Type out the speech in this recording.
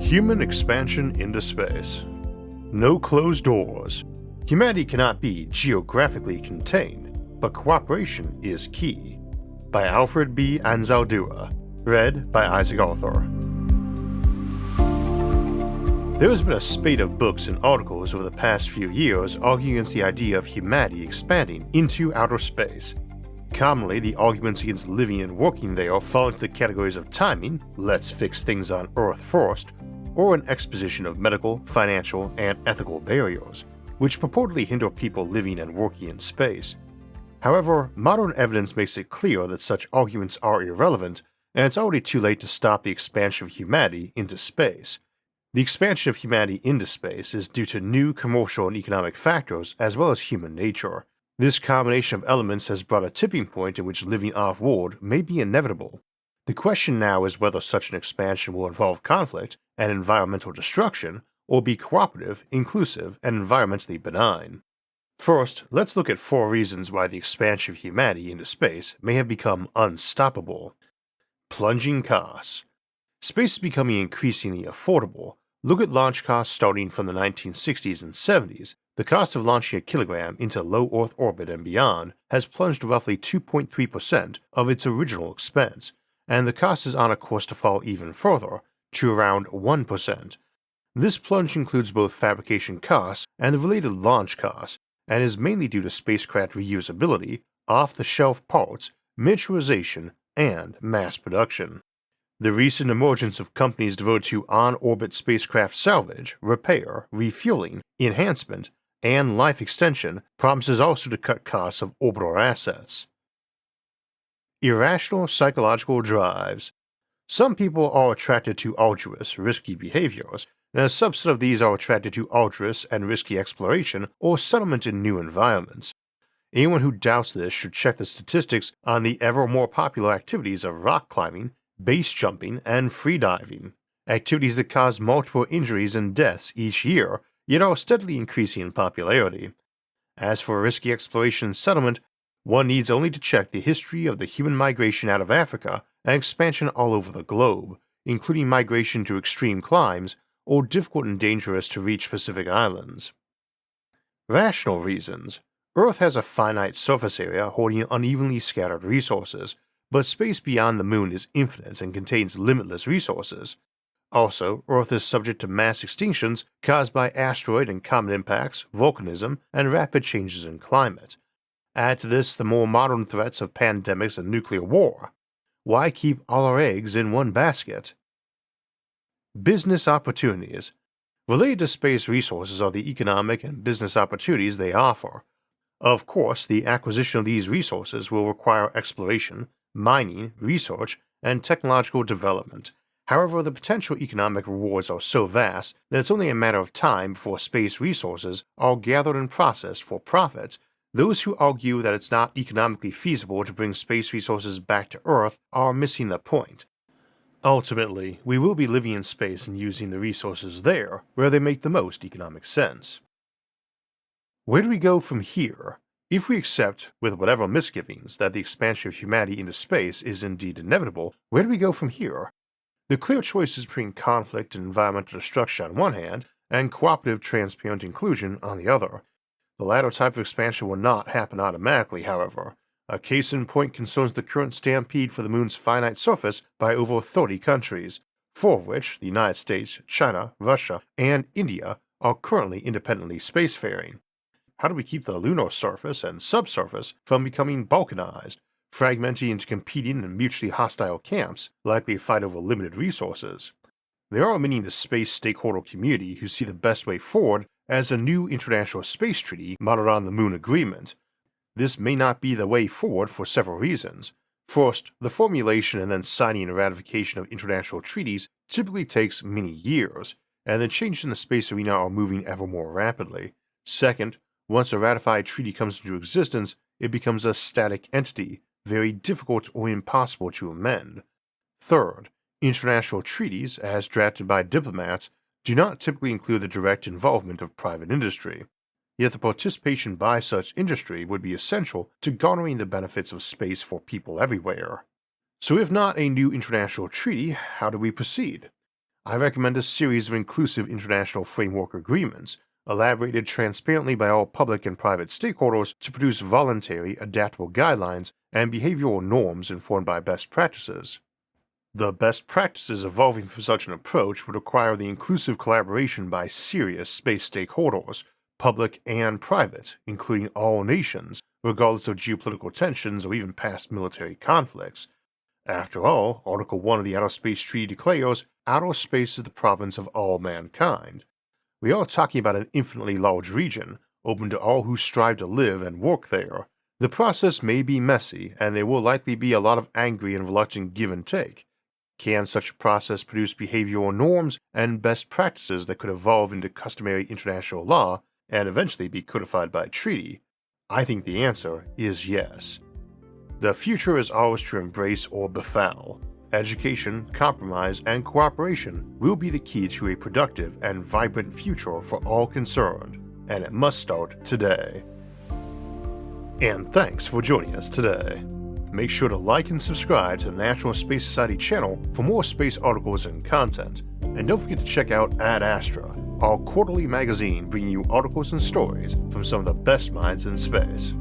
Human expansion into space. No closed doors. Humanity cannot be geographically contained, but cooperation is key. By Alfred B. Anzaldúa. Read by Isaac Arthur. There has been a spate of books and articles over the past few years arguing against the idea of humanity expanding into outer space. Commonly, the arguments against living and working there fall into the categories of timing, let's fix things on Earth first, or an exposition of medical, financial, and ethical barriers, which purportedly hinder people living and working in space. However, modern evidence makes it clear that such arguments are irrelevant, and it's already too late to stop the expansion of humanity into space. The expansion of humanity into space is due to new commercial and economic factors as well as human nature. This combination of elements has brought a tipping point in which living off-world may be inevitable. The question now is whether such an expansion will involve conflict and environmental destruction, or be cooperative, inclusive, and environmentally benign. First, let's look at 4 reasons why the expansion of humanity into space may have become unstoppable. Plunging costs. Space is becoming increasingly affordable. Look at launch costs starting from the 1960s and 70s. The cost of launching a kilogram into low Earth orbit and beyond has plunged roughly 2.3% of its original expense, and the cost is on a course to fall even further, to around 1%. This plunge includes both fabrication costs and the related launch costs, and is mainly due to spacecraft reusability, off-the-shelf parts, miniaturization, and mass production. The recent emergence of companies devoted to on-orbit spacecraft salvage, repair, refueling, enhancement, and life extension promises also to cut costs of orbital assets. Irrational psychological drives. Some people are attracted to arduous, risky behaviors, and a subset of these are attracted to arduous and risky exploration or settlement in new environments. Anyone who doubts this should check the statistics on the ever more popular activities of rock climbing, base jumping, and freediving, activities that cause multiple injuries and deaths each year, yet are steadily increasing in popularity. As for risky exploration and settlement, one needs only to check the history of the human migration out of Africa and expansion all over the globe, including migration to extreme climes or difficult and dangerous to reach Pacific islands. Rational reasons. Earth has a finite surface area holding unevenly scattered resources, but space beyond the moon is infinite and contains limitless resources. Also, Earth is subject to mass extinctions caused by asteroid and comet impacts, volcanism, and rapid changes in climate. Add to this the more modern threats of pandemics and nuclear war. Why keep all our eggs in one basket? Business opportunities. Related to space resources are the economic and business opportunities they offer. Of course, the acquisition of these resources will require exploration, mining, research, and technological development. However, the potential economic rewards are so vast that it's only a matter of time before space resources are gathered and processed for profit. Those who argue that it's not economically feasible to bring space resources back to Earth are missing the point. Ultimately, we will be living in space and using the resources there where they make the most economic sense. Where do we go from here? If we accept, with whatever misgivings, that the expansion of humanity into space is indeed inevitable, where do we go from here? The clear choice is between conflict and environmental destruction on one hand, and cooperative, transparent inclusion on the other. The latter type of expansion will not happen automatically, however. A case in point concerns the current stampede for the moon's finite surface by over 30 countries, 4 of which, the United States, China, Russia, and India, are currently independently spacefaring. How do we keep the lunar surface and subsurface from becoming balkanized, fragmenting into competing and mutually hostile camps, likely to fight over limited resources? There are many in the space stakeholder community who see the best way forward as a new international space treaty modeled on the Moon Agreement. This may not be the way forward for several reasons. First, the formulation and then signing and ratification of international treaties typically takes many years, and the changes in the space arena are moving ever more rapidly. Second, once a ratified treaty comes into existence, it becomes a static entity, very difficult or impossible to amend. Third, international treaties, as drafted by diplomats, do not typically include the direct involvement of private industry. Yet the participation by such industry would be essential to garnering the benefits of space for people everywhere. So if not a new international treaty, how do we proceed? I recommend a series of inclusive international framework agreements, elaborated transparently by all public and private stakeholders to produce voluntary, adaptable guidelines and behavioral norms informed by best practices. The best practices evolving from such an approach would require the inclusive collaboration by serious space stakeholders, public and private, including all nations, regardless of geopolitical tensions or even past military conflicts. After all, Article 1 of the Outer Space Treaty declares outer space is the province of all mankind. We are talking about an infinitely large region, open to all who strive to live and work there. The process may be messy, and there will likely be a lot of angry and reluctant give and take. Can such a process produce behavioral norms and best practices that could evolve into customary international law and eventually be codified by treaty? I think the answer is yes. The future is ours to embrace or befoul. Education, compromise, and cooperation will be the key to a productive and vibrant future for all concerned, and it must start today. And thanks for joining us today. Make sure to like and subscribe to the National Space Society channel for more space articles and content. And don't forget to check out Astra, our quarterly magazine bringing you articles and stories from some of the best minds in space.